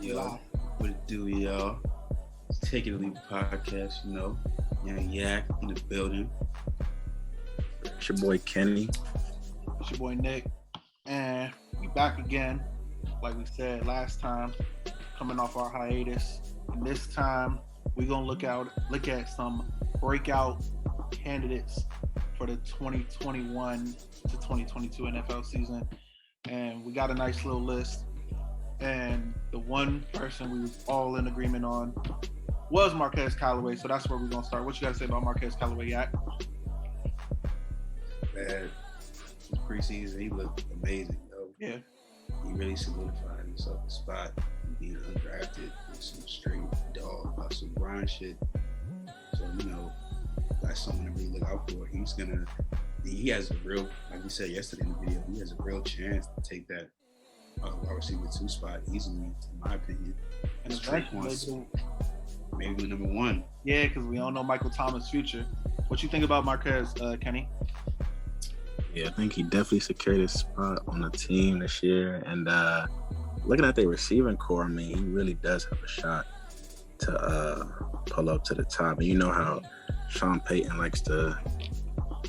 Yo, what it do, y'all? Take it or leave the podcast, Young Yak in the building. It's your boy Kenny. It's your boy Nick. And we back again, like we said last time, coming off our hiatus. And this time, we're going to look at some breakout candidates for the 2021 to 2022 NFL season. And we got a nice little list. And the one person we was all in agreement on was Marquez Callaway. So that's where we're going to start. What you got to say about Marquez Callaway, Yak? Man, preseason, he looked amazing, though. Yeah. He really solidified himself a spot, being undrafted with some straight dog hustle grind shit. So, that's something to really look out for. He has a real, like we said yesterday in the video, he has a real chance to take that wide receiver 2 spot easily, in my opinion. And eventually, maybe number 1. Yeah, because we don't know Michael Thomas' future. What you think about Marquez, Kenny? Yeah, I think he definitely secured his spot on the team this year. And looking at their receiving core, I mean, he really does have a shot to pull up to the top. And you know how Sean Payton likes to,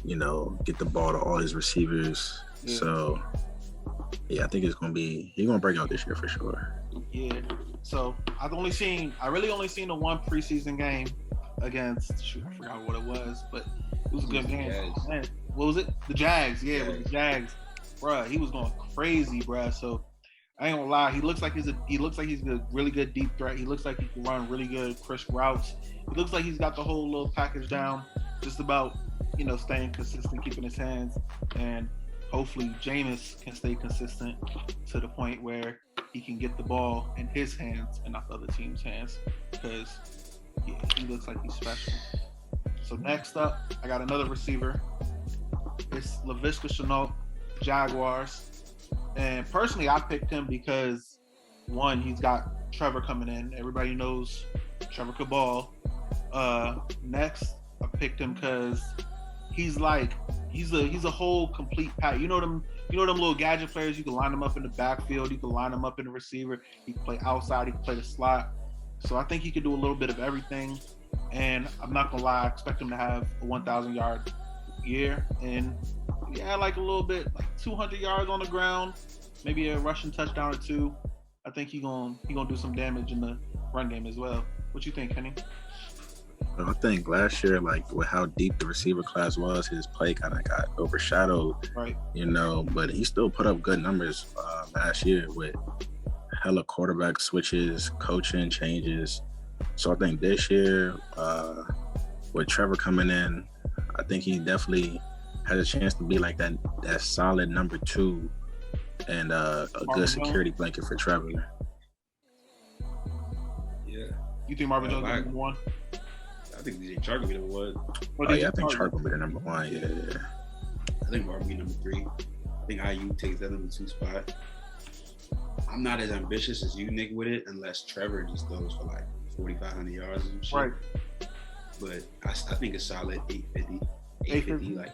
get the ball to all his receivers. Yeah. So, yeah, I think he's going to break out this year for sure. Yeah. So I really only seen the one preseason game against, I forgot what it was, but it was a good game. Man, what was it? The Jags. Yeah, with the Jags. Bruh, he was going crazy, bruh. So I ain't gonna lie, he looks like he's a really good deep threat. He looks like he can run really good crisp routes. He looks like he's got the whole little package down. Just about, staying consistent, keeping his hands, and hopefully Jameis can stay consistent to the point where he can get the ball in his hands and not the other team's hands, because he looks like he's special. So next up, I got another receiver. It's Laviska Shenault, Jaguars. And personally, I picked him because, one, he's got Trevor coming in. Everybody knows Trevor could ball. Next, I picked him because he's a whole complete pack. You know them little gadget players. You can line them up in the backfield. You can line them up in the receiver. He can play outside. He can play the slot. So I think he could do a little bit of everything. And I'm not gonna lie, I expect him to have a 1,000-yard year, and like a little bit, like 200 yards on the ground, maybe a rushing touchdown or 2. I think he gonna do some damage in the run game as well. What you think, Kenny? I think last year, like with how deep the receiver class was, his play kind of got overshadowed. Right. But he still put up good numbers last year with hella quarterback switches, coaching changes. So I think this year, with Trevor coming in, I think he definitely has a chance to be like that solid number 2 and a good security blanket for Trevor. Yeah. You think Marvin Jones is number 1? I think DJ Chark will be number 1. I think Chark will be the number 1. Yeah. I think Marvin will be number 3. I think IU takes that number 2 spot. I'm not as ambitious as you, Nick, with it, unless Trevor just throws for like 4,500 yards and shit. Right. But I think it's solid 850, like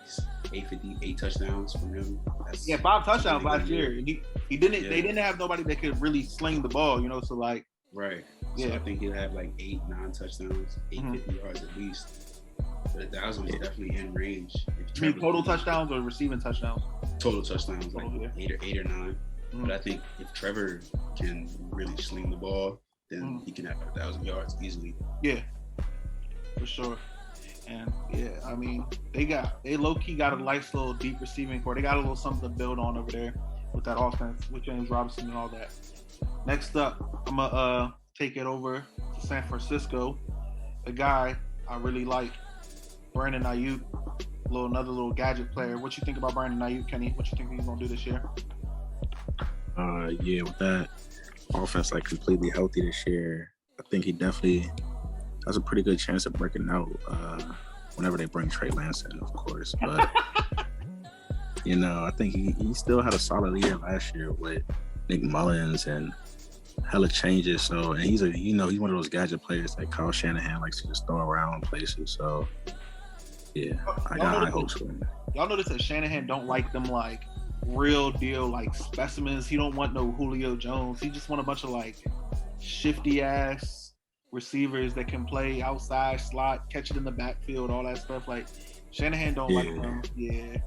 850, 8 touchdowns from him. 5 touchdowns last year. And he didn't. Yeah. They didn't have nobody that could really sling the ball, So like. Right. So I think he'll have like 8, 9 touchdowns, 850 yards at least. But 1,000 is definitely in range. You mean total touchdowns or receiving touchdowns? Total touchdowns, like 8 or 9. But I think if Trevor can really sling the ball, then he can have 1,000 yards easily. Yeah, for sure. And I mean, they low key got a nice little deep receiving core. They got a little something to build on over there with that offense, with James Robinson and all that. Next up, I'm gonna take it over to San Francisco. A guy I really like, Brandon Ayuk, another little gadget player. What you think about Brandon Ayuk, Kenny? What you think he's gonna do this year? With that offense like completely healthy this year, I think he definitely has a pretty good chance of breaking out whenever they bring Trey Lance in, of course. But I think he still had a solid year last year with Nick Mullins and hella changes. So, and he's one of those gadget players that Kyle Shanahan likes to just throw around places. So I got high hopes for him. Y'all notice that Shanahan don't like them like real deal like specimens. He don't want no Julio Jones. He just want a bunch of like shifty ass receivers that can play outside, slot, catch it in the backfield, all that stuff. Like Shanahan don't like them. Yeah.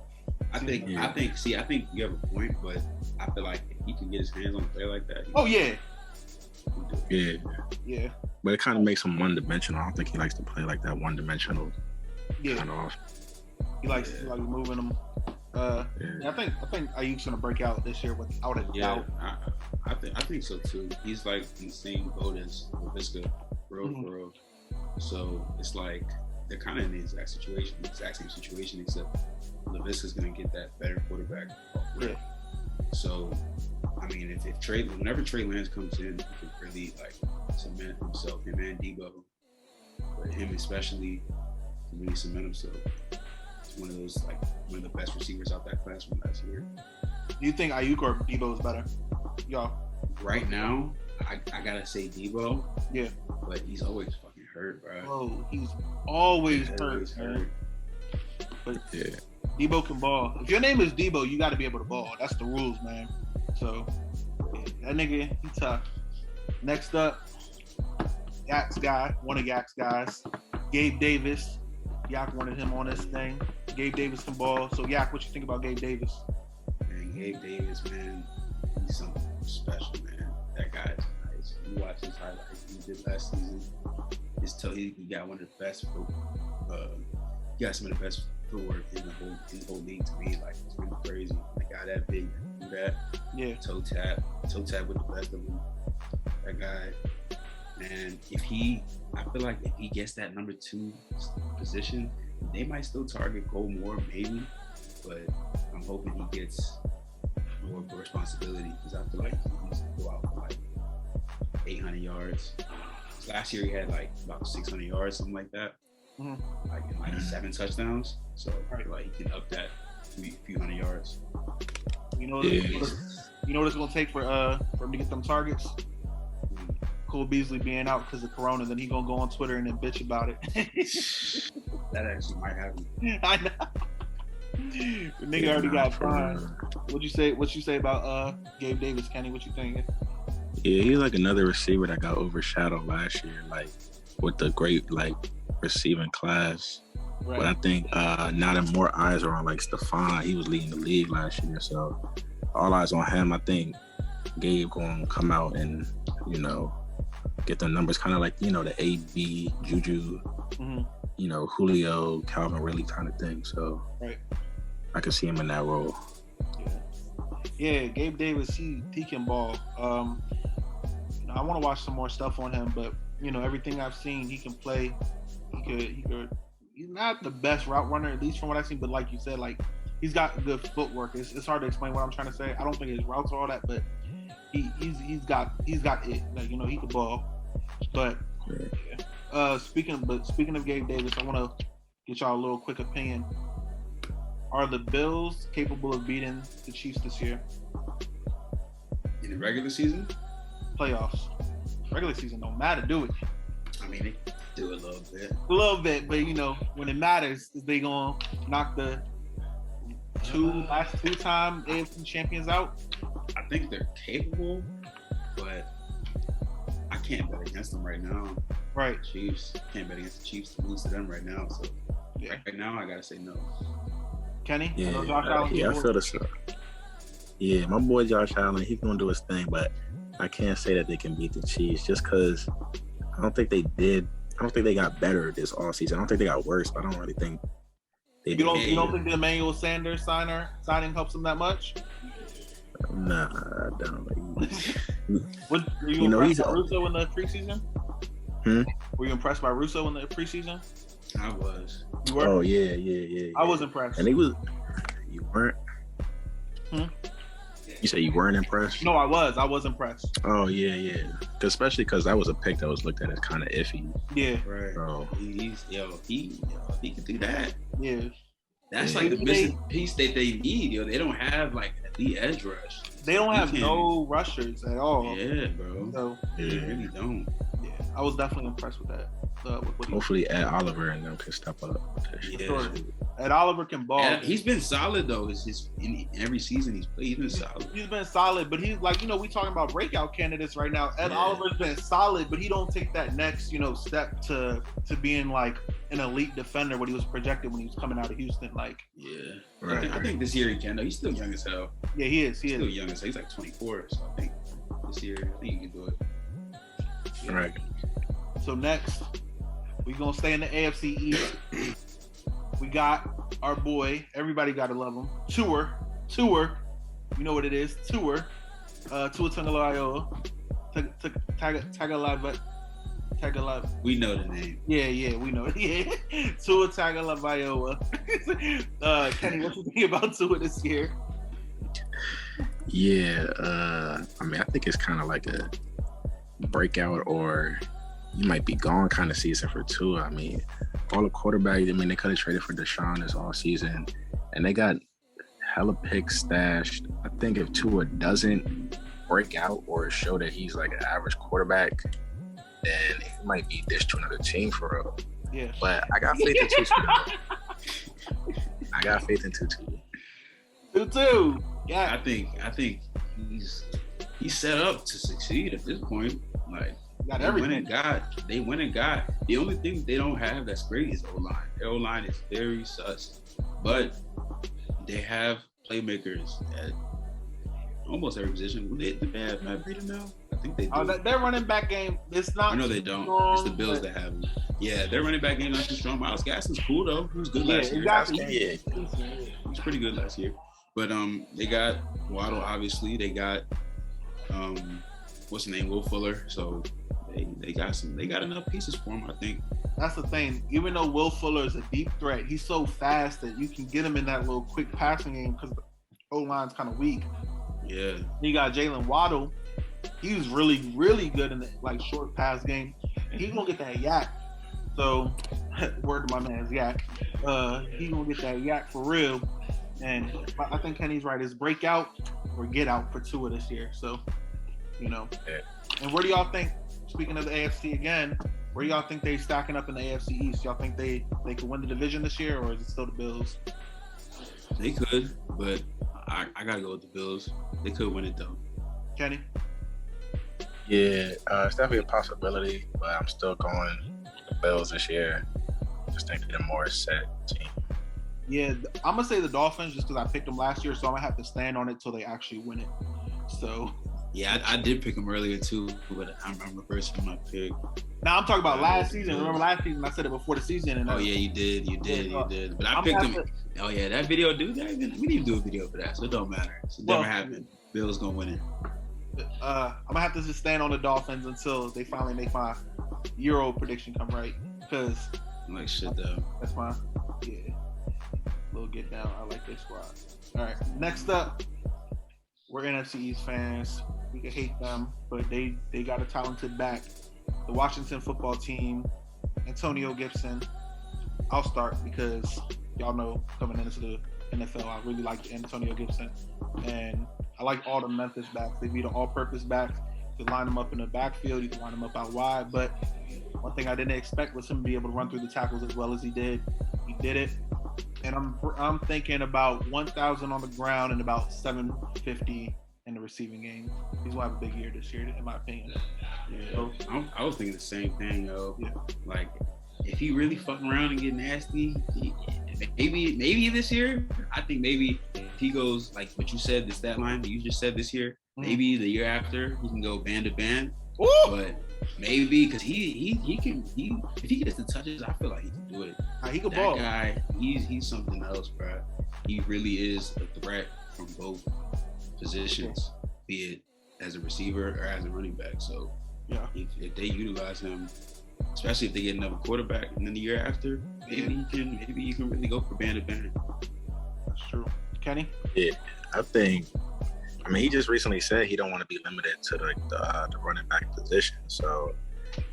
I think you have a point, but I feel like if he can get his hands on a player like that. Yeah. But it kind of makes him one-dimensional. I don't think he likes to play like that one-dimensional kind of. He likes moving them. I think Ayuk's gonna break out this year without a doubt. I think so too. He's like in the same boat as Laviska, for real. So it's like they're kind of in the exact same situation, except Laviska's gonna get that better quarterback. Yeah. So I mean, whenever Trey Lance comes in, he can really like cement himself, him and Debo, but him especially can really cement himself. One of the best receivers out that class from last year. Do you think Ayuk or Debo is better? Y'all. Right now, I gotta say Debo. Yeah. But he's always fucking hurt, bro. Oh, he's always hurt. But Debo can ball. If your name is Debo, you got to be able to ball. That's the rules, man. So that nigga, he tough. Next up, Yak's guy, one of Yak's guys, Gabe Davis. Yak wanted him on this thing. Gabe Davis can ball. So Yak, what you think about Gabe Davis? Man, Gabe Davis, man, he's something special, man. That guy is nice. You watch his highlights he did last season. He got one of the best. He got some of the best footwork in the whole league to me. Like it's really crazy. The guy that big, do that. Yeah. Toe tap with the best of them. That guy. Man, I feel like if he gets that number 2 position, they might still target Cole Moore, maybe. But I'm hoping he gets more responsibility because I feel like he needs to go out for like 800 yards. Last year he had like about 600 yards, something like that. Like 7 touchdowns. So I feel like he can up that few hundred yards. You know what it's gonna take for him to get them targets? Cole Beasley being out because of Corona, then he gonna go on Twitter and then bitch about it. That actually might happen. I know. The nigga already got fined. What you say about Gabe Davis, Kenny? What you think? Yeah, he's like another receiver that got overshadowed last year, like with the great like receiving class. Right. But I think now that more eyes are on like Stephon, he was leading the league last year, so all eyes on him. I think Gabe gonna come out and get the numbers, kind of like the AB Juju, Julio, Calvin Ridley kind of thing. So I can see him in that role. Yeah, Gabe Davis, he can ball. I want to watch some more stuff on him, but everything I've seen, he can play. He could. He's not the best route runner, at least from what I've seen. But like you said, like he's got good footwork. It's hard to explain what I'm trying to say. I don't think his routes are all that, but he's got it. Like he can ball. But speaking of Gabe Davis, I want to get y'all a little quick opinion. Are the Bills capable of beating the Chiefs this year? In the regular season? Playoffs. Regular season don't matter, do it? I mean, they do a little bit. A little bit, but when it matters, is they gonna knock the last two-time AFC champions out? I think they're capable, but I can't bet against them right now. Right. Chiefs. Can't bet against the Chiefs to lose to them right now. So right now, I gotta say no. Kenny? Yeah, I feel the same. Yeah, my boy Josh Allen, he's gonna do his thing, but I can't say that they can beat the Chiefs just because I don't think they did. I don't think they got better this offseason. I don't think they got worse, but I don't really think they did. You don't think the Emmanuel Sanders signing helps them that much? Nah, I don't. Were you impressed by Russo in the preseason? Were you impressed by Russo in the preseason? I was. You were? Oh, yeah. I was impressed. And you weren't? You say you weren't impressed? No, I was impressed. Oh, yeah. Especially because that was a pick that was looked at as kind of iffy. Yeah. Right. So, he can do that. Yeah. That's like the missing piece that they need. They don't have like the edge rush. They don't have no rushers at all. Yeah, bro. So, they really don't. Yeah, I was definitely impressed with that. Hopefully Ed Oliver and them can step up. Sure. Ed Oliver can ball. And he's been solid though. It's just in every season he's played, he's been solid. He's been solid, but he's like, we talking about breakout candidates right now. Ed Oliver's been solid, but he don't take that next, step to being like an elite defender what he was projected when he was coming out of Houston. Like, right. I think this year he can though. He's still young as hell. Yeah, he is. He's still young as hell. He's like 24, so I think this year he can do it. Yeah. Right. So next, we're gonna stay in the AFC East. We got our boy. Everybody gotta love him. Tour. You know what it is. Tua Tagovailoa. Tagovailoa. We know the name. Yeah, we know it. Yeah. Tua Tagovailoa. Kenny, what you think about Tua this year? Yeah, I mean, I think it's kind of like a breakout or you might be gone kind of season for Tua. I mean, all the quarterbacks, they could have traded for Deshaun this all season, and they got hella picks stashed. I think if Tua doesn't break out or show that he's like an average quarterback, then he might be dished to another team for real. Yeah. But I got faith in Tua. I got faith in Tua. Tua. Yeah. I think he's set up to succeed at this point. Like, got everything. They went and got. The only thing they don't have that's great is O-line. Their O-line is very sus. But they have playmakers at almost every position. Do they have Matt Breida now? I think they do. Their running back game, it's not. No, they don't. It's the Bills that have him. Yeah, their running back game not too strong. Myles Gaskin's cool though. He was good last year. Exactly. He was pretty good last year. But they got Waddle, obviously. They got what's his name, Will Fuller. So they got enough pieces for him, I think. That's the thing. Even though Will Fuller is a deep threat, he's so fast that you can get him in that little quick passing game because the O-line's kind of weak. Yeah. You got Jalen Waddle. He was really, really good in the short pass game. And he's gonna get that yak. So, word to my man's yak. He's gonna get that yak for real. And I think Kenny's right. It's breakout or get out for Tua this year. So, And where do y'all think? Speaking of the AFC again, where y'all think they stacking up in the AFC East? Y'all think they could win the division this year, or is it still the Bills? They could, but I gotta go with the Bills. They could win it though. Kenny? Yeah, it's definitely a possibility, but I'm still going with the Bills this year. Just think they're a more set team. Yeah, I'm gonna say the Dolphins just because I picked them last year, so I'm gonna have to stand on it till they actually win it. So. Yeah, I did pick them earlier too, but I'm reversing my pick. Now I'm talking about last season. Remember last season? I said it before the season. And yeah, you did. But I picked them. Oh yeah, that video, dude. We need to do a video for that, so it don't matter. It never happened. Bill's gonna win it. I'm gonna have to just stand on the Dolphins until they finally make my Euro prediction come right. Because like shit though. That's fine. Yeah, we'll get down. I like this squad. All right, next up. We're NFC East fans. We can hate them, but they got a talented back. The Washington football team, Antonio Gibson. I'll start because y'all know coming into the NFL, I really like Antonio Gibson. And I like all the Memphis backs. They be the all-purpose backs. You can line them up in the backfield. You can line them up out wide. But one thing I didn't expect was him to be able to run through the tackles as well as he did. He did it. And I'm thinking about 1,000 on the ground and about 750 in the receiving game. He's gonna have a big year this year, in my opinion. Yeah, so, I was thinking the same thing, though. Yeah. Like, if he really fucking around and get nasty, maybe this year. I think maybe if he goes like what you said, the stat line that you just said this year. Maybe the year after he can go band to band. Ooh! But maybe because he can if he gets the touches, I feel like he can do it. He can ball. That guy, he's something else, bro. He really is a threat from both positions, be it as a receiver or as a running back. So yeah, if they utilize him, especially if they get another quarterback, and then the year after, maybe you can really go for band to band. That's true. Kenny? Yeah, I mean, he just recently said he don't want to be limited to the running back position. So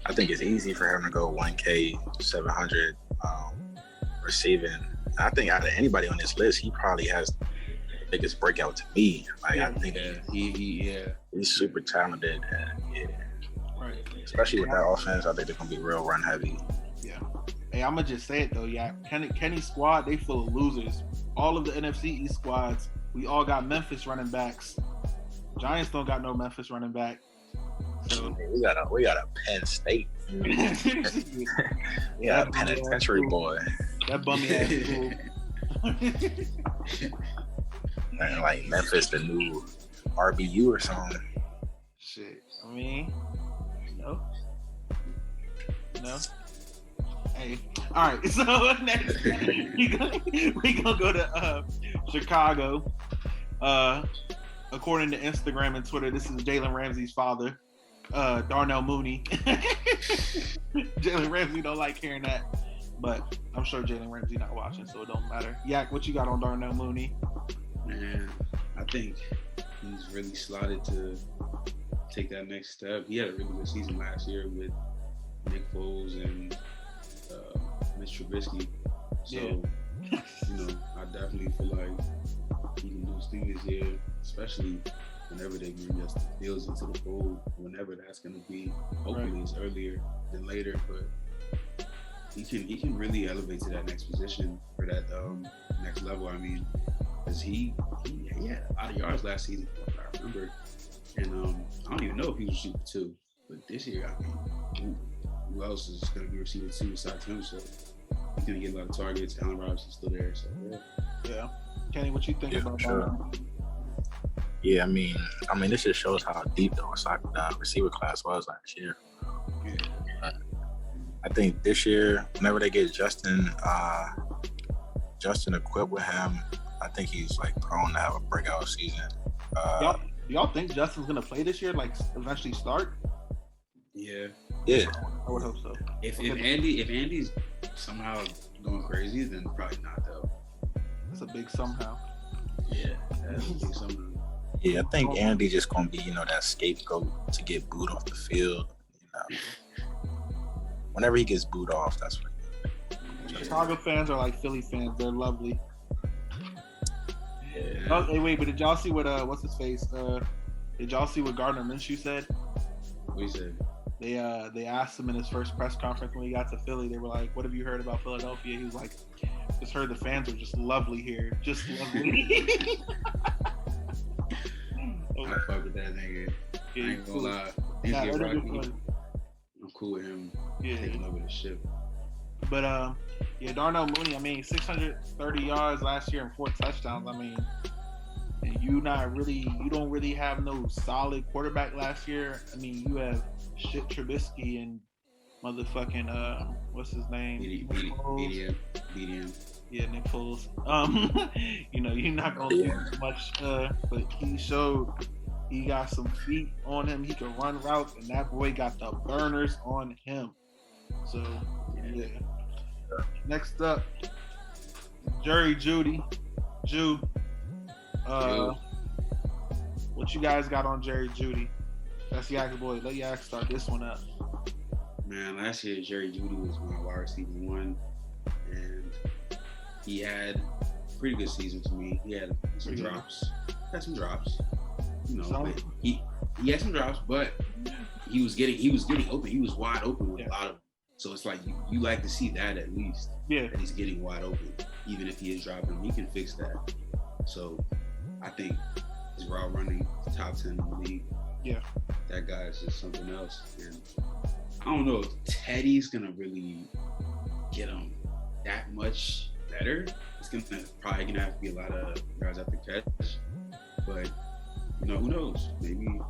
I think it's easy for him to go 1K, 700 receiving. I think out of anybody on this list, he probably has the biggest breakout to me. Like I think he's super talented, and right. Especially with that offense, I think they're gonna be real run heavy. Yeah, Hey, I'm gonna just say it though, yeah. Kenny's squad, they full of losers. All of the NFC East squads, we all got Memphis running backs. Giants don't got no Memphis running back. So we got a Penn State. Yeah, a penitentiary boy. That bummy ass fool. Man, like Memphis, the new RBU or something. Shit. I mean, no. Hey, all right. So next, we gonna go to Chicago. According to Instagram and Twitter, this is Jalen Ramsey's father, Darnell Mooney. Jalen Ramsey don't like hearing that, but I'm sure Jalen Ramsey not watching, so it don't matter. Yak, what you got on Darnell Mooney? Man, I think he's really slotted to take that next step. He had a really good season last year with Nick Foles and Mitch Trubisky. So, I definitely feel like he can do his thing this year, especially whenever they bring Justin Fields into the fold, whenever that's going to be. Hopefully it's earlier than later, but he can really elevate to that next position or that next level. I mean, because he had a lot of yards last season, if I remember. And I don't even know if he was receiver 2, but this year, I mean, who else is going to be receiver 2 besides him? So he's going to get a lot of targets. Allen Robinson's still there, so yeah. Kenny, what you think about that? Yeah, I mean, this just shows how deep the receiver class was last year. Yeah. I think this year, whenever they get Justin equipped with him, I think he's like prone to have a breakout season. Do y'all think Justin's gonna play this year? Like eventually start? Yeah. Yeah. I would hope so. If Andy's somehow going crazy, then probably not though. That's a big somehow. Yeah, that's a big somehow. Yeah, I think Andy just gonna be, that scapegoat to get booed off the field. Whenever he gets booed off, that's what. Chicago fans are like Philly fans. They're lovely. Yeah. Oh, hey, wait, but did y'all see what what's his face? Did y'all see what Gardner Minshew said? What he said? They asked him in his first press conference when he got to Philly. They were like, "What have you heard about Philadelphia?" He was like, "Just heard the fans are just lovely here, just lovely." I fuck with that nigga. Yeah, I ain't gonna lie. I'm cool with him taking over the ship. But Darnell Mooney, 630 yards last year and 4 touchdowns. You don't really have no solid quarterback last year. You have shit Trubisky and motherfucking what's his name? BDM. Yeah, Nick Foles. You're not gonna do much, but he showed he got some feet on him. He can run routes, and that boy got the burners on him. So yeah. Next up, Jerry Jeudy. What you guys got on Jerry Jeudy? That's Yak's boy. Let Yak start this one up. Man, last year Jerry Jeudy was my wide receiver 1, and he had a pretty good season to me. He had some drops. But he had some drops, but he was getting open. He was wide open with a lot of them. So it's like you like to see that at least. Yeah. That he's getting wide open, even if he is dropping. He can fix that. So I think his route running top 10 in the league. Yeah. That guy is just something else. And I don't know if Teddy's gonna really get him that much better. It's probably gonna have to be a lot of yards after catch. But who knows? Maybe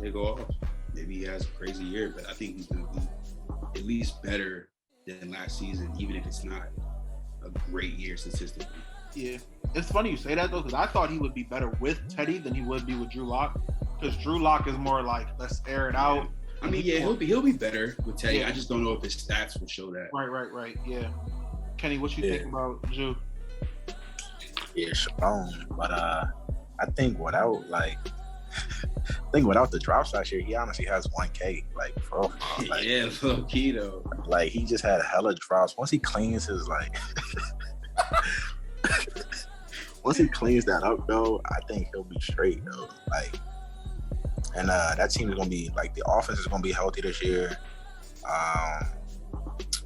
they go off. Maybe he has a crazy year, but I think he's gonna be at least better than last season, even if it's not a great year statistically. Yeah. It's funny you say that though, because I thought he would be better with Teddy than he would be with Drew Lock. Because Drew Lock is more like, let's air it out. He'll be better with Teddy. Yeah. I just don't know if his stats will show that. Right. Yeah. Kenny, what you think about Drew? Yeah, Shalom. But I think without the drops last year, he honestly has 1K. For real. Yeah, low key though. He just had a hella drops. Once he cleans his once he cleans that up though, I think he'll be straight though. And that team is gonna be the offense is gonna be healthy this year.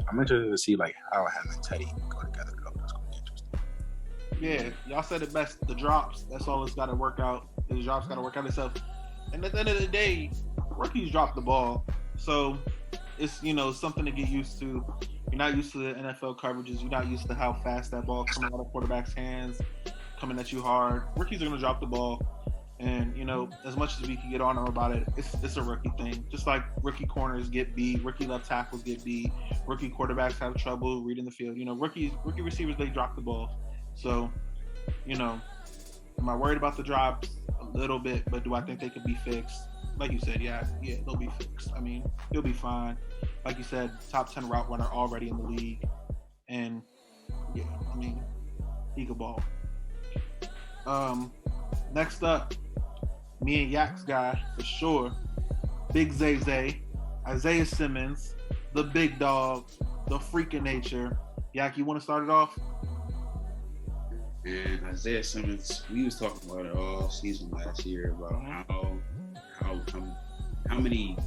I'm interested to see like how him and Teddy go together. Though. That's gonna be interesting. Yeah, y'all said it best. The drops. That's all it's got to work out. The drops got to work out itself. And at the end of the day, rookies drop the ball, so it's something to get used to. You're not used to the NFL coverages. You're not used to how fast that ball coming out of quarterback's hands, coming at you hard. Rookies are gonna drop the ball, and as much as we can get on them about it, it's a rookie thing. Just like rookie corners get beat, rookie left tackles get beat, rookie quarterbacks have trouble reading the field. Rookie receivers, they drop the ball. So, am I worried about the drops? A little bit, but do I think they could be fixed? Like you said, yeah, they'll be fixed. I mean, he'll be fine. Like you said, top 10 route runner already in the league. And, yeah, I mean, he could ball. Next up, me and Yak's guy, for sure, Big Zay, Isaiah Simmons, the big dog, the freak of nature. Yak, you want to start it off? And Isaiah Simmons, we was talking about it all season last year about how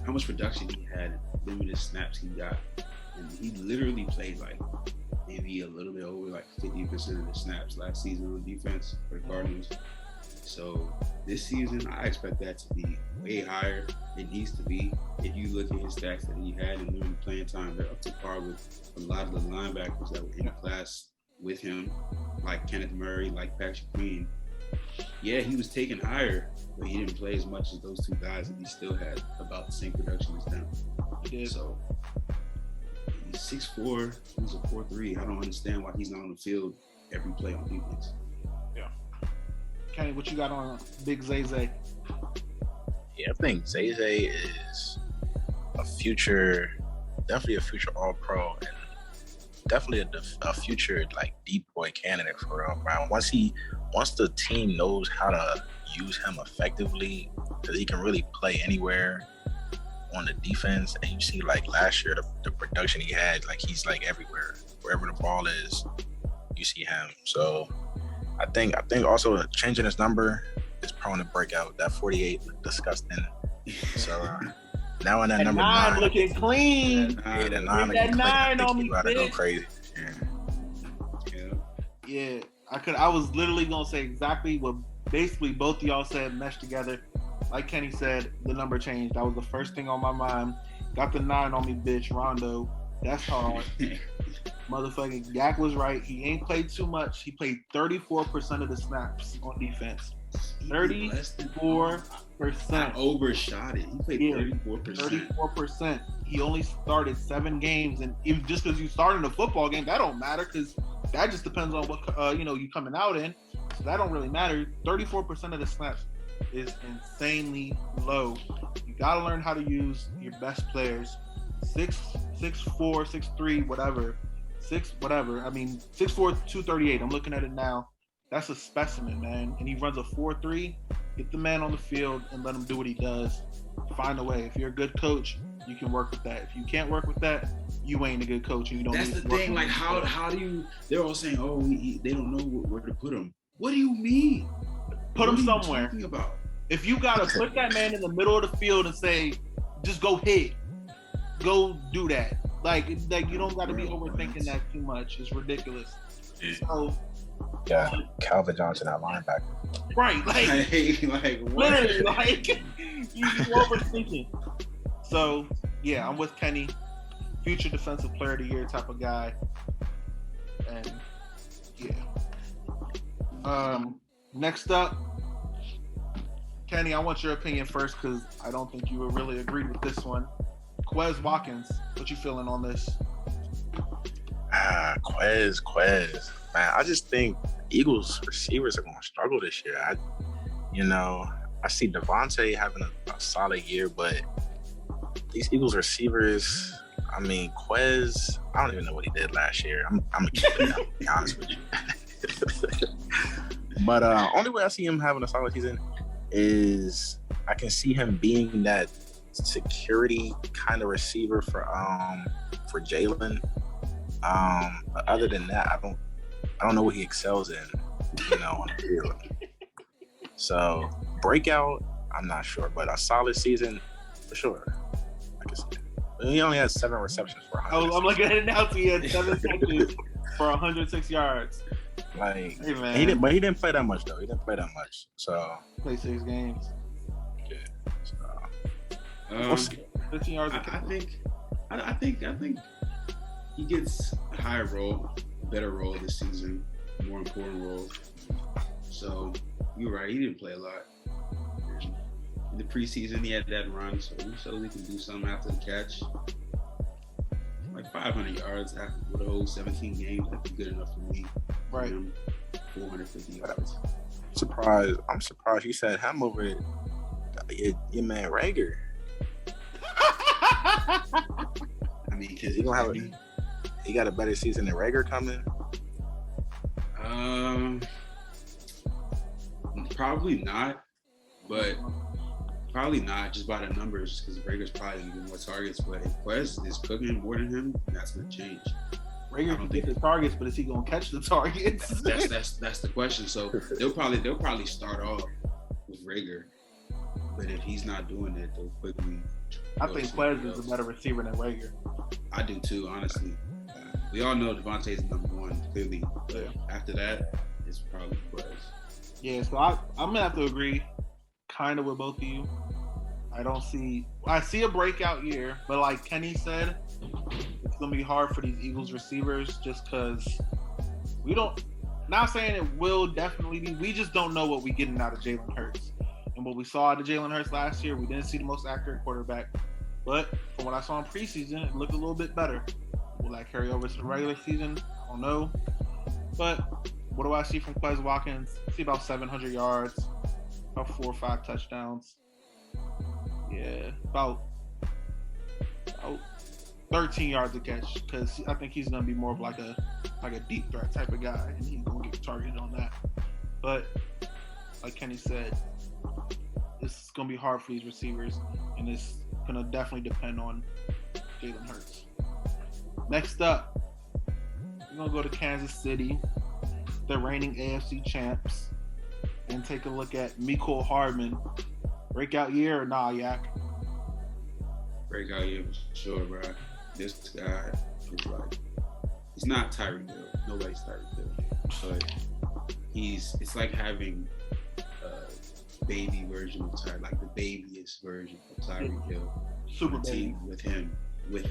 much production he had, limited snaps he got, and he literally played like maybe a little bit over like 50% of the snaps last season on defense for the Cardinals. So this season, I expect that to be way higher. It needs to be. If you look at his stats that he had and limited playing time, they're up to par with a lot of the linebackers that were in the class with him, like Kenneth Murray, like Patrick Queen. Yeah, he was taken higher, but he didn't play as much as those two guys, and he still had about the same production as them. He did. So he's 6'4", he's a 4'3". I don't understand why he's not on the field every play on defense. Yeah. Kenny, what you got on Big Zay? Yeah, I think Zay is definitely a future All-Pro, and definitely a future like deep boy candidate for real, Brown. Once the team knows how to use him effectively, because he can really play anywhere on the defense. And you see like last year the production he had, like he's like everywhere, wherever the ball is, you see him. So I think also changing his number is prone to breakout. That 48 looked disgusting. So now in that number 9 looking clean. Yeah, that 9 looking clean. I think you gotta go crazy. Yeah. I was literally gonna say exactly what basically both of y'all said meshed together. Like Kenny said, the number changed. That was the first thing on my mind. Got the 9 on me, bitch. Rondo. That's hard. Motherfucking Yak was right. He ain't played too much. He played 34% of the snaps on defense. 34%. I overshot it. He played 34%. 34%. He only started 7 games, and even just because you started a football game, that don't matter because that just depends on what you coming out in. So that don't really matter. 34% of the snaps is insanely low. You gotta learn how to use your best players. 6'4", 6'3", whatever. 6'4", 238. I'm looking at it now. That's a specimen, man. And he runs a 4.3. Get the man on the field and let him do what he does. Find a way. If you're a good coach, you can work with that. If you can't work with that, you ain't a good coach, and you don't. That's the thing. Like, how do you? They're all saying, "Oh, they don't know where to put him." What do you mean? Put him somewhere. What are you talking about? If you gotta put that man in the middle of the field and say, "Just go hit," go do that. Like you don't gotta be overthinking that too much. It's ridiculous. Yeah. So. Yeah, Calvin Johnson at linebacker. Right, like what? Literally, like you overthinking. So yeah, I'm with Kenny, future defensive player of the year type of guy, and yeah. Next up, Kenny, I want your opinion first because I don't think you would really agree with this one. Quez Watkins, what you feeling on this? Quez. Man, I just think Eagles receivers are going to struggle this year. I see Devontae having a solid year, but these Eagles receivers, I mean, Quez, I don't even know what he did last year. I'm going to keep it out, to be honest with you. But only way I see him having a solid season is I can see him being that security kind of receiver for Jalen. But other than that, I don't know what he excels in, on the field. So breakout, I'm not sure, but a solid season for sure. I can see it. He only had 7 receptions for 100. I'm looking at it now. So he had 7 catches for 106 yards. Like, hey, man. He didn't play that much though. He didn't play that much. So play 6 games. Yeah. So, 15 yards. I think he gets a higher role, better role this season, more important role. So you're right. He didn't play a lot. In the preseason, he had that run, so he showed he can do something after the catch. Like 500 yards after the whole 17 games, that'd be good enough for me. Right. 450 yards. I'm surprised you said him over your man Rager. I mean, because he got a better season than Rager coming. Probably not, but probably not just by the numbers because Rager's probably gonna get more targets. But if Quez is cooking more than him, that's gonna change. Rager can get the targets, but is he gonna catch the targets? That's the question. So they'll probably start off with Rager, but if he's not doing it, they'll quickly. I think Quez is a better receiver than Rager. I do too, honestly. We all know Devontae's number 1, clearly. But after that, it's probably Quez. Yeah, so I'm gonna have to agree, kind of with both of you. I see a breakout year, but like Kenny said, it's gonna be hard for these Eagles receivers just because we don't. Not saying it will definitely be. We just don't know what we're getting out of Jalen Hurts. And what we saw out of Jalen Hurts last year, we didn't see the most accurate quarterback. But from what I saw in preseason, it looked a little bit better. Will that carry over to the regular season? I don't know. But what do I see from Quez Watkins? I see about 700 yards, about 4 or 5 touchdowns. Yeah, about 13 yards a catch because I think he's going to be more of like a deep threat type of guy, and he's going to get targeted on that. But like Kenny said, it's going to be hard for these receivers, and it's going to definitely depend on Jalen Hurts. Next up, we're going to go to Kansas City, the reigning AFC champs, and take a look at Mecole Hardman. Breakout year or nah, Yak? Breakout year for sure, bro. This guy is like, he's not Tyreek Hill. Nobody's Tyreek Hill. But it's like having a baby version of Tyreek, like the babyest version of Tyreek Hill. Super baby. With him. Like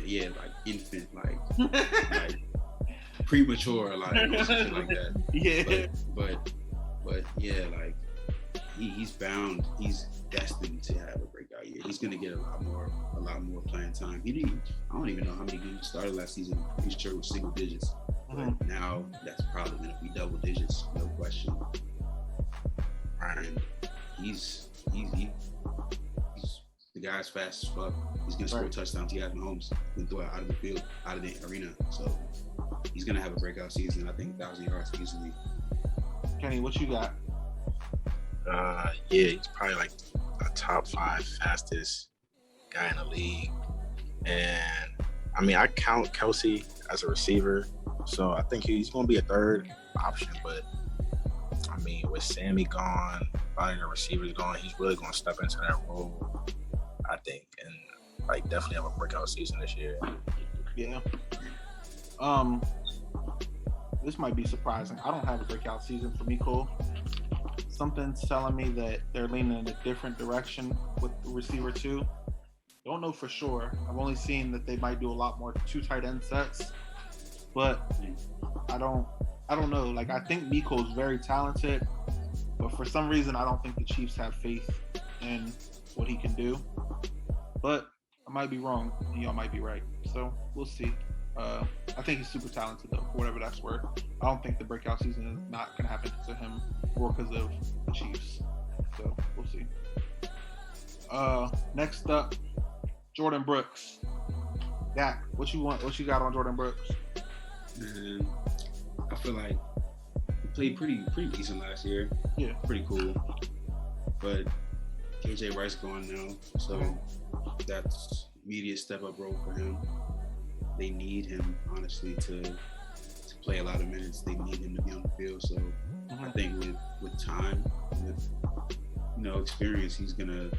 infant, like premature, like something like that. Yeah. But yeah, like he's destined to have a breakout year. He's gonna get a lot more playing time. I don't even know how many games he started last season. I'm pretty sure it was single digits. But now that's probably gonna be double digits, no question. And he's the guy's fast as fuck. He's gonna score touchdowns. He has Mahomes can throw it out of the field, out of the arena. So he's gonna have a breakout season. I think 1,000 yards easily. Kenny, what you got? Yeah, he's probably like a top 5 fastest guy in the league. And I mean, I count Kelsey as a receiver, so I think he's going to be a third option. But I mean, with Sammy gone, a lot of the receivers gone, he's really going to step into that role, I think, and like definitely have a breakout season this year. Yeah. This might be surprising. I don't have a breakout season for Mecole. Something's telling me that they're leaning in a different direction with the receiver 2. Don't know for sure. I've only seen that they might do a lot more 2 tight end sets, but I don't know. Like, I think Mecole is very talented, but for some reason I don't think the Chiefs have faith in what he can do. But I might be wrong, and y'all might be right. So we'll see. I think he's super talented, though, for whatever that's worth. I don't think the breakout season is not going to happen to him or because of the Chiefs. So we'll see. Next up, Jordan Brooks. Dak, what you got on Jordan Brooks? I feel like he played pretty decent last year. Yeah. Pretty cool. But KJ Wright's gone now, so that's immediate step up role for him. They need him, honestly, to play a lot of minutes. They need him to be on the field. So I think with time, with experience, he's gonna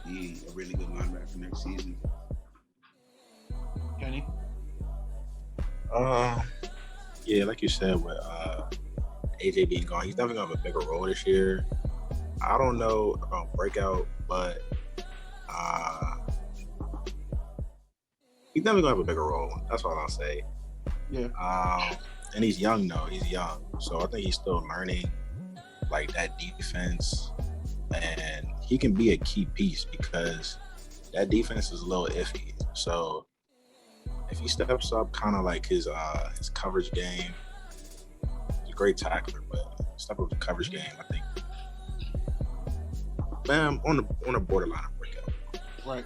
be a really good linebacker next season. Kenny? Yeah, like you said, with AJ being gone, he's definitely gonna have a bigger role this year. I don't know about Breakout, but he's definitely gonna have a bigger role. That's all I'll say. Yeah. And he's young though. He's young, so I think he's still learning like that defense, and he can be a key piece because that defense is a little iffy. So if he steps up, kind of like his coverage game, he's a great tackler, but step up the coverage game, I think. Bam, on the borderline of Breakout. Right.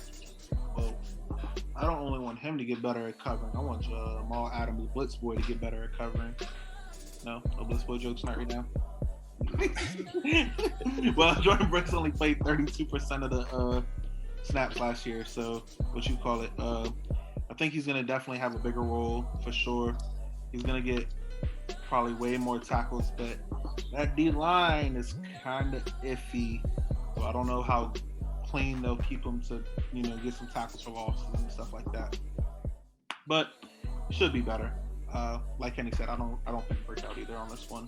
Well, I don't only want him to get better at covering. I want Jamal Adams, Blitz Boy, to get better at covering. No Blitz Boy jokes not right now. Well, Jordan Brooks only played 32% of the snaps last year, so what you call it? I think he's gonna definitely have a bigger role for sure. He's gonna get probably way more tackles, but that D line is kind of iffy. So I don't know how clean they'll keep him to, get some tackles for losses and stuff like that. But it should be better. Like Kenny said, I don't think Breakout either on this one.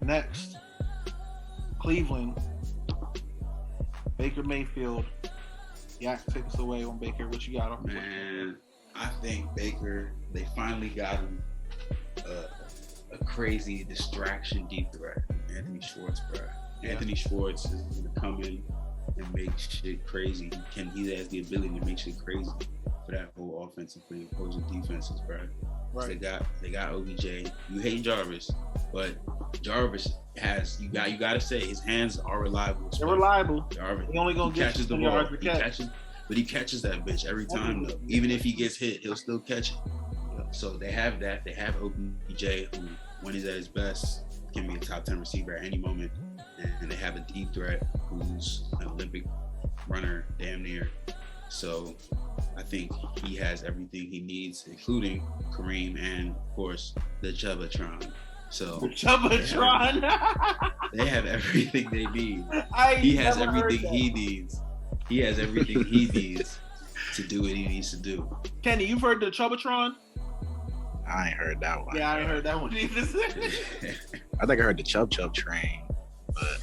Next, Cleveland. Baker Mayfield. Yak, take us away on Baker. What you got on? Man, I think Baker, they finally got him a crazy distraction deep threat. Anthony Schwartz, bro. Yeah. Anthony Schwartz is going to come in and make shit crazy. He has the ability to make shit crazy for that whole offense and for the opposing defenses, bro. Right. They got OBJ. You hate Jarvis, but Jarvis has you got to say his hands are reliable. They're reliable. Jarvis, he only gonna he catches the ball. He catches that bitch every time though. Even if he gets hit, he'll still catch it. Yeah. So they have that. They have OBJ, who when he's at his best can be a top 10 receiver at any moment, and they have a deep threat who's an Olympic runner, damn near. So I think he has everything he needs, including Kareem and, of course, the Chubatron. So the Chubatron. They have everything they need. He has everything he needs. He has everything he needs to do what he needs to do. Kenny, you've heard the Chubatron? I ain't heard that one. Yeah, I ain't heard that one either. I think I heard the Chub train, but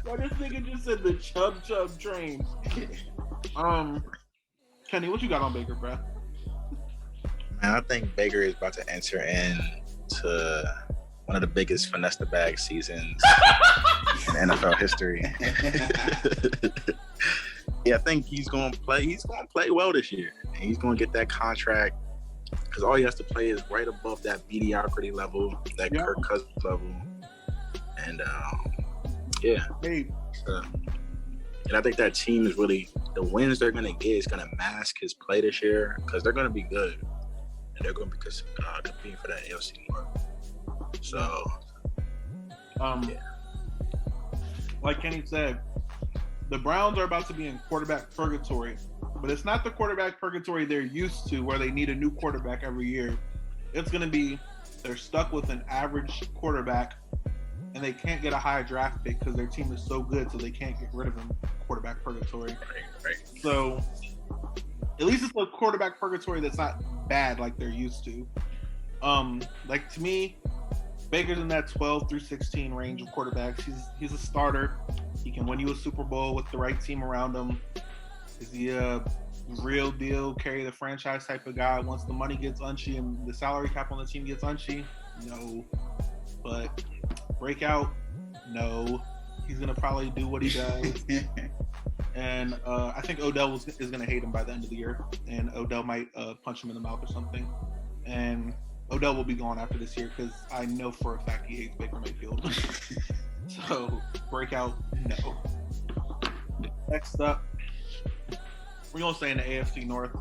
well, this nigga just said the Chub train. Kenny, what you got on Baker, bro? Man, I think Baker is about to enter into one of the biggest finesse the bag seasons in NFL history. Yeah, I think he's gonna play well this year. And he's gonna get that contract because all he has to play is right above that mediocrity level, that Kirk Cousins level. And yeah. Hey. And I think that team is really, the wins they're gonna get is gonna mask his play this year because they're gonna be good. And they're gonna be competing for that AFC North. So yeah. Like Kenny said, the Browns are about to be in quarterback purgatory, but it's not the quarterback purgatory they're used to where they need a new quarterback every year. It's going to be they're stuck with an average quarterback and they can't get a high draft pick because their team is so good, so they can't get rid of him. Quarterback purgatory. Right. So at least it's a quarterback purgatory that's not bad like they're used to. Like to me, Baker's in that 12 through 16 range of quarterbacks. He's a starter. He can win you a Super Bowl with the right team around him. Is he a real deal, carry the franchise type of guy? Once the money gets unchy and the salary cap on the team gets unchy, no. But Breakout, no. He's going to probably do what he does. And I think Odell is going to hate him by the end of the year. And Odell might punch him in the mouth or something. And Odell will be gone after this year because I know for a fact he hates Baker Mayfield. So, Breakout, no. Next up, we're going to stay in the AFC North.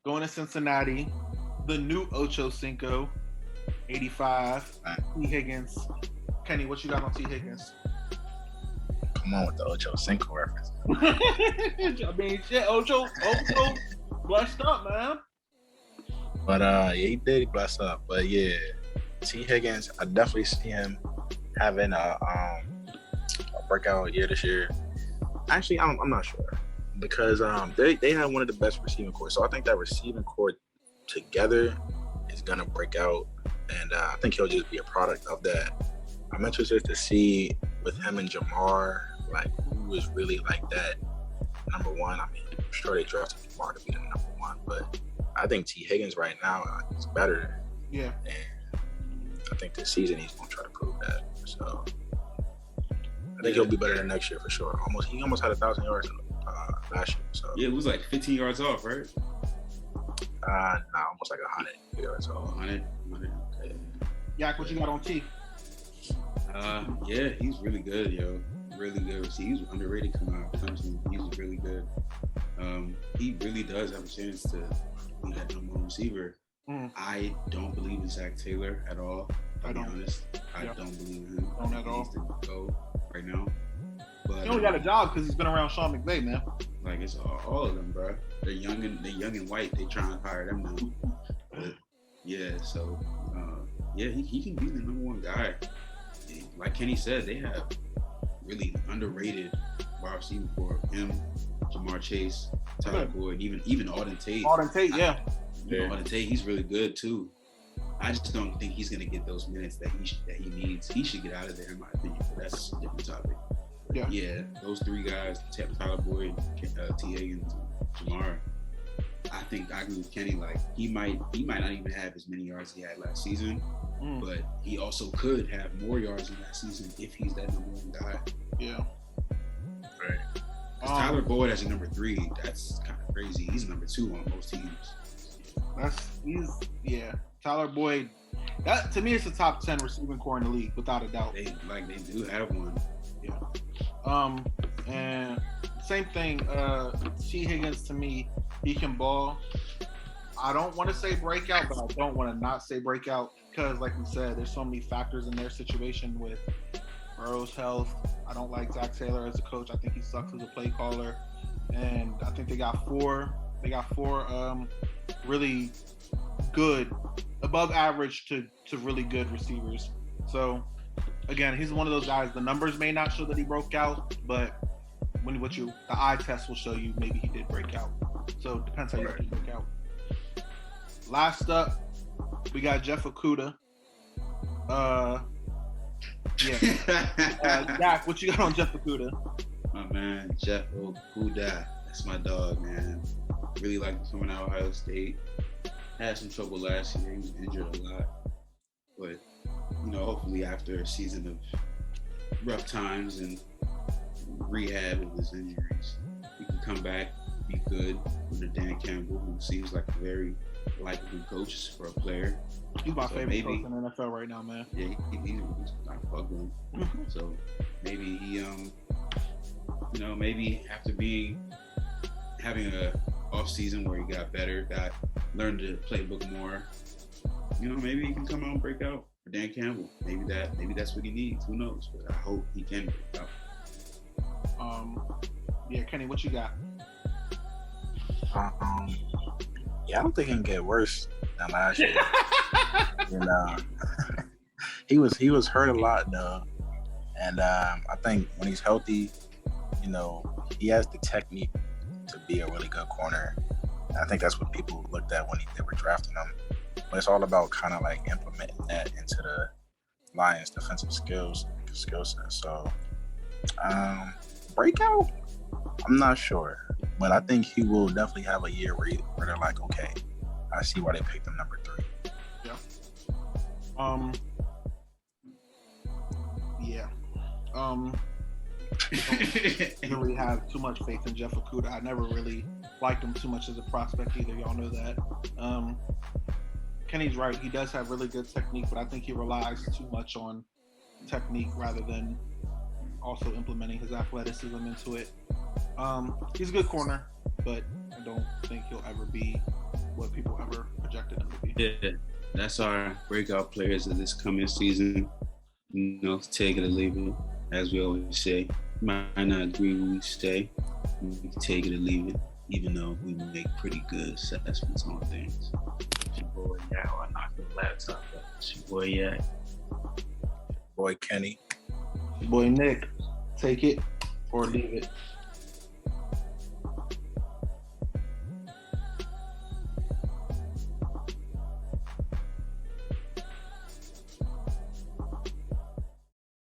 Going to Cincinnati, the new Ocho Cinco, 85, T. Higgins. Kenny, what you got on T. Higgins? Come on with the Ocho Cinco reference. I mean, shit, Ocho blessed up, man. But yeah, he did bless up. But yeah, T. Higgins, I definitely see him having a breakout year this year. Actually, I'm not sure because they have one of the best receiving corps. So I think that receiving corps together is gonna break out, and I think he'll just be a product of that. I'm interested to see with him and Jamar, like who is really like that number one. I mean, I'm sure they drafted Jamar to be the number one, but I think T. Higgins right now is better. Yeah. And I think this season he's gonna try to prove that. So I think he'll be better than next year for sure. He almost had 1,000 yards last year. So yeah, it was like 15 yards off, right? Almost like 100 yards off. 100. Okay. Yak, what you got on T? Yeah, he's really good, yo. Really good. See, he's underrated coming out of Clemson. He's really good. He really does have a chance to be that number one receiver. I don't believe in Zach Taylor at all. I'll be honest. I don't believe in him. Don't at all. He needs to go right now. But he only got a job because he's been around Sean McVay, man. Like it's all of them, bro. They're young and white. They trying to hire them now. But yeah, so he can be the number one guy. Like Kenny said, they have really underrated wide receiver for him, Jamar Chase, Tyler Boyd, even Auden Tate. Yeah. Auden Tate, he's really good too. I just don't think he's gonna get those minutes that he needs. He should get out of there, in my opinion. But that's a different topic. But yeah, those three guys, Tyler Boyd, T. Higgins, Jamar. I think I agree with Kenny. Like he might not even have as many yards he had last season, but he also could have more yards in that season if he's that number one guy. Yeah. Right. Tyler Boyd as a number 3, that's kind of crazy. He's number 2 on most teams. Tyler Boyd. That to me is the top 10 receiving core in the league without a doubt. They do have one. Yeah. And same thing. T. Higgins to me, he can ball. I don't want to say breakout, but I don't want to not say breakout because, like we said, there's so many factors in their situation with Burrow's health. I don't like Zach Taylor as a coach. I think he sucks as a play caller. And I think they got four really good, above average to really good receivers. So again, he's one of those guys. The numbers may not show that he broke out, but the eye test will show you maybe he did break out. So it depends how you break out. Last up, we got Jeff Okudah. Dak, what you got on Jeff Okudah? My man, Jeff Okudah. That's my dog, man. Really like him coming out of Ohio State. Had some trouble last year. He was injured a lot. But, hopefully after a season of rough times and rehab of his injuries, he can come back, be good under Dan Campbell, who seems like a very likable coach for a player. He's my favorite coach in the NFL right now, man. Yeah, he's I fuck with him. So maybe he, maybe after having a off season where he got better, learned the playbook more, maybe he can come out and break out for Dan Campbell. Maybe that's what he needs. Who knows? But I hope he can break out. Kenny, what you got? I don't think he can get worse than last year. He was hurt a lot though, and I think when he's healthy, he has the technique to be a really good corner. And I think that's what people looked at when they were drafting him. But it's all about kind of like implementing that into the Lions' defensive skill set. So breakout, I'm not sure, but I think he will definitely have a year where they're like, okay, I see why they picked him number 3. I don't really have too much faith in Jeff Okudah. I never really liked him too much as a prospect either. Y'all know that. Kenny's right. He does have really good technique, but I think he relies too much on technique rather than also implementing his athleticism into it. He's a good corner, but I don't think he'll ever be what people ever projected him to be. Yeah, that's our breakout players of this coming season. Take it or leave it, as we always say. Might not agree when we stay. We can take it or leave it, even though we make pretty good assessments on things. It's your boy, I knocked the laptop up. It's your boy, Boy, Kenny. Your boy, Nick. Take it or leave it.